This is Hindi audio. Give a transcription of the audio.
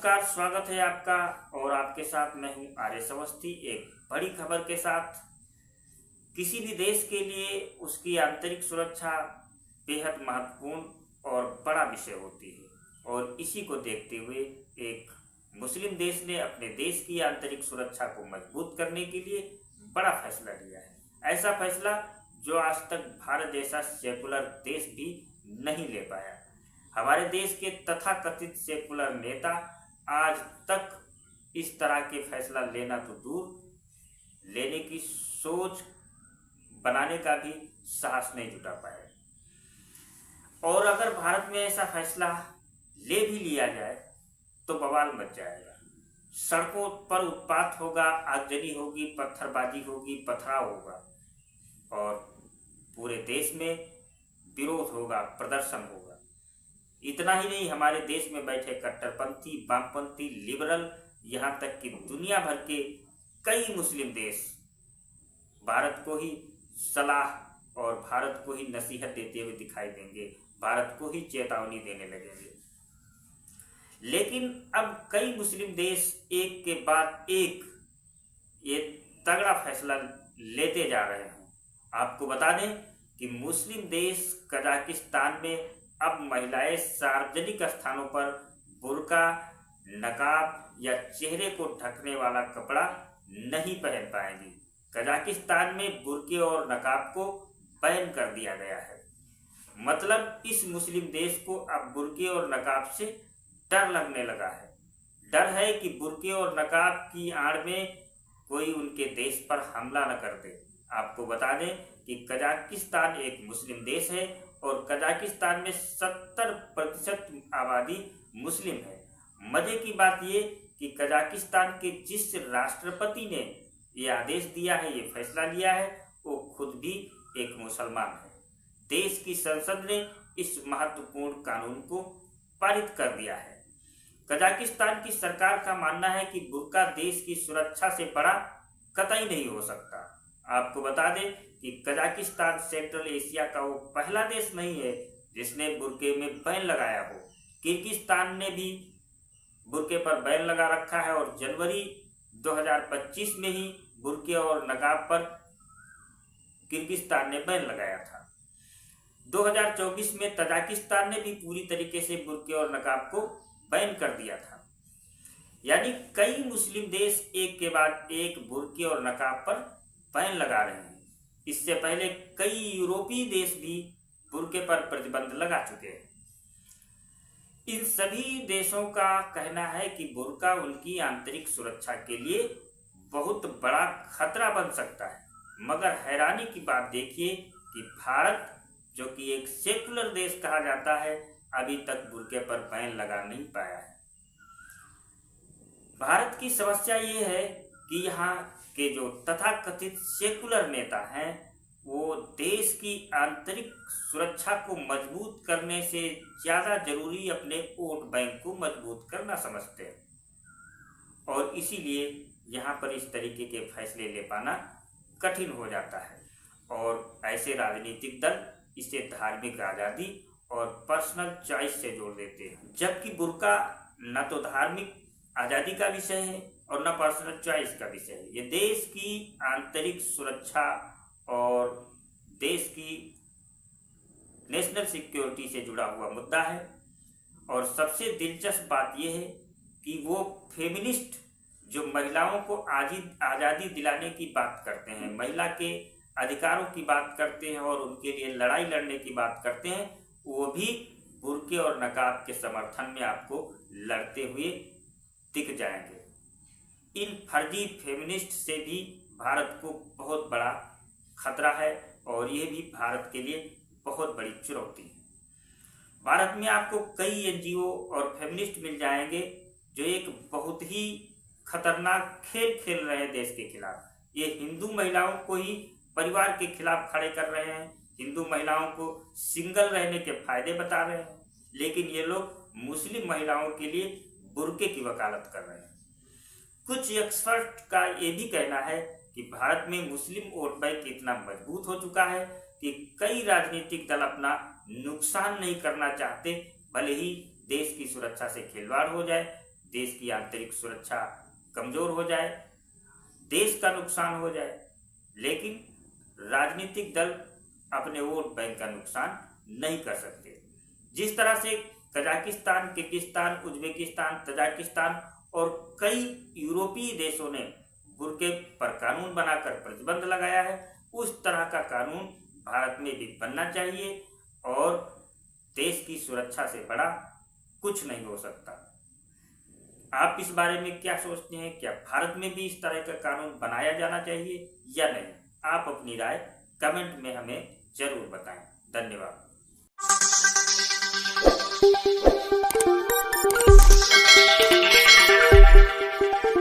नमस्कार, स्वागत है आपका। और आपके साथ मैं हूं आर्य अवस्थी, एक बड़ी खबर के साथ। किसी भी देश के लिए उसकी आंतरिक सुरक्षा बेहद महत्वपूर्ण और बड़ा विषय होती है, और इसी को देखते हुए एक मुस्लिम देश ने अपने देश की आंतरिक सुरक्षा को मजबूत करने के लिए बड़ा फैसला लिया है। ऐसा फैसला जो आज तक भारत जैसा सेकुलर देश भी नहीं ले पाया। हमारे देश के तथाकथित सेकुलर नेता आज तक इस तरह के फैसला लेना तो दूर, लेने की सोच बनाने का भी साहस नहीं जुटा पाए। और अगर भारत में ऐसा फैसला ले भी लिया जाए तो बवाल मच जाएगा। सड़कों पर उत्पात होगा, आगजनी होगी, पत्थरबाजी होगी, पथराव होगा, और पूरे देश में विरोध होगा, प्रदर्शन होगा। इतना ही नहीं, हमारे देश में बैठे कट्टरपंथी, वामपंथी, लिबरल, यहाँ तक कि दुनिया भर के कई मुस्लिम देश भारत को ही सलाह और भारत को ही नसीहत देते हुए दिखाई देंगे, भारत को ही चेतावनी देने लगेंगे। लेकिन अब कई मुस्लिम देश एक के बाद एक ये तगड़ा फैसला लेते जा रहे हैं। आपको बता दें कि मुस्लिम देश कजाकिस्तान में अब महिलाएं सार्वजनिक स्थानों पर बुर्का, नकाब या चेहरे को ढकने वाला कपड़ा नहीं पहन पाएंगी। कजाकिस्तान में बुर्के और नकाब को बैन कर दिया गया है। मतलब इस मुस्लिम देश को अब बुर्के और नकाब से डर लगने लगा है। डर है कि बुर्के और नकाब की आड़ में कोई उनके देश पर हमला न कर दे। आपको बता दें कि कजाकिस्तान एक मुस्लिम देश है और कजाकिस्तान में 70% आबादी मुस्लिम है। मजे की बात ये कि कजाकिस्तान के जिस राष्ट्रपति ने ये आदेश दिया है, ये फैसला लिया है, वो खुद भी एक मुसलमान है। देश की संसद ने इस महत्वपूर्ण कानून को पारित कर दिया है। कजाकिस्तान की सरकार का मानना है कि बुर्का देश की सुरक्षा से बड़ा कतई नहीं हो सकता। आपको बता दें कि कजाकिस्तान सेंट्रल एशिया का वो पहला देश नहीं है जिसने बुर्के में बैन लगाया हो। किर्गिस्तान ने भी बुर्के पर बैन लगा रखा है, और जनवरी 2025 में ही बुर्के और नकाब पर किर्गिस्तान ने बैन लगाया था। 2024 में तजाकिस्तान ने भी पूरी तरीके से बुर्के और नकाब को बैन कर दिया था। यानी कई मुस्लिम देश एक के बाद एक बुर्के और नकाब पर बैन लगा रहे हैं। इससे पहले कई यूरोपीय देश भी बुर्के पर प्रतिबंध लगा चुके हैं। इन सभी देशों का कहना है कि बुर्का उनकी आंतरिक सुरक्षा के लिए बहुत बड़ा खतरा बन सकता है। मगर हैरानी की बात देखिए कि भारत, जो कि एक सेकुलर देश कहा जाता है, अभी तक बुर्के पर बैन लगा नहीं पाया है। भारत की समस्या ये है कि यहाँ के जो तथाकथित सेकुलर नेता हैं, वो देश की आंतरिक सुरक्षा को मजबूत करने से ज़्यादा जरूरी अपने वोट बैंक को मजबूत करना समझते हैं, और इसीलिए यहाँ पर इस तरीके के फैसले ले पाना कठिन हो जाता है। और ऐसे राजनीतिक दल इसे धार्मिक आज़ादी और पर्सनल चॉइस से जोड़ देते हैं, जबकि बुर्का न तो धार्मिक आज़ादी का विषय है और न पर्सनल चॉइस का विषय है। ये देश की आंतरिक सुरक्षा और देश की नेशनल सिक्योरिटी से जुड़ा हुआ मुद्दा है। और सबसे दिलचस्प बात यह है कि वो फेमिनिस्ट जो महिलाओं को आज़ादी दिलाने की बात करते हैं, महिला के अधिकारों की बात करते हैं और उनके लिए लड़ाई लड़ने की बात करते हैं, वो भी बुर्के और नकाब के समर्थन में आपको लड़ते हुए दिख जाएंगे। इन फर्जी फेमिनिस्ट से भी भारत को बहुत बड़ा खतरा है, और ये भी भारत के लिए बहुत बड़ी चुनौती है। भारत में आपको कई एनजीओ और फेमिनिस्ट मिल जाएंगे जो एक बहुत ही खतरनाक खेल खेल रहे हैं देश के खिलाफ। ये हिंदू महिलाओं को ही परिवार के खिलाफ खड़े कर रहे हैं, हिंदू महिलाओं को सिंगल रहने के फायदे बता रहे हैं, लेकिन ये लोग मुस्लिम महिलाओं के लिए बुर्के की वकालत कर रहे हैं। कुछ एक्सपर्ट का ये भी कहना है कि भारत में मुस्लिम वोट बैंक इतना मजबूत हो चुका है कि कई राजनीतिक दल अपना नुकसान नहीं करना चाहते, भले ही देश की सुरक्षा से खिलवाड़ हो जाए, देश की आंतरिक सुरक्षा कमजोर हो जाए, देश का नुकसान हो जाए, लेकिन राजनीतिक दल अपने वोट बैंक का नुकसान नहीं कर सकते। जिस तरह से कजाकिस्तान, किर्गिस्तान, उज्बेकिस्तान, तजाकिस्तान और कई यूरोपीय देशों ने बुर्के पर कानून बनाकर प्रतिबंध लगाया है, उस तरह का कानून भारत में भी बनना चाहिए और देश की सुरक्षा से बड़ा कुछ नहीं हो सकता। आप इस बारे में क्या सोचते हैं? क्या भारत में भी इस तरह का कानून बनाया जाना चाहिए या नहीं? आप अपनी राय कमेंट में हमें जरूर बताएं। धन्यवाद।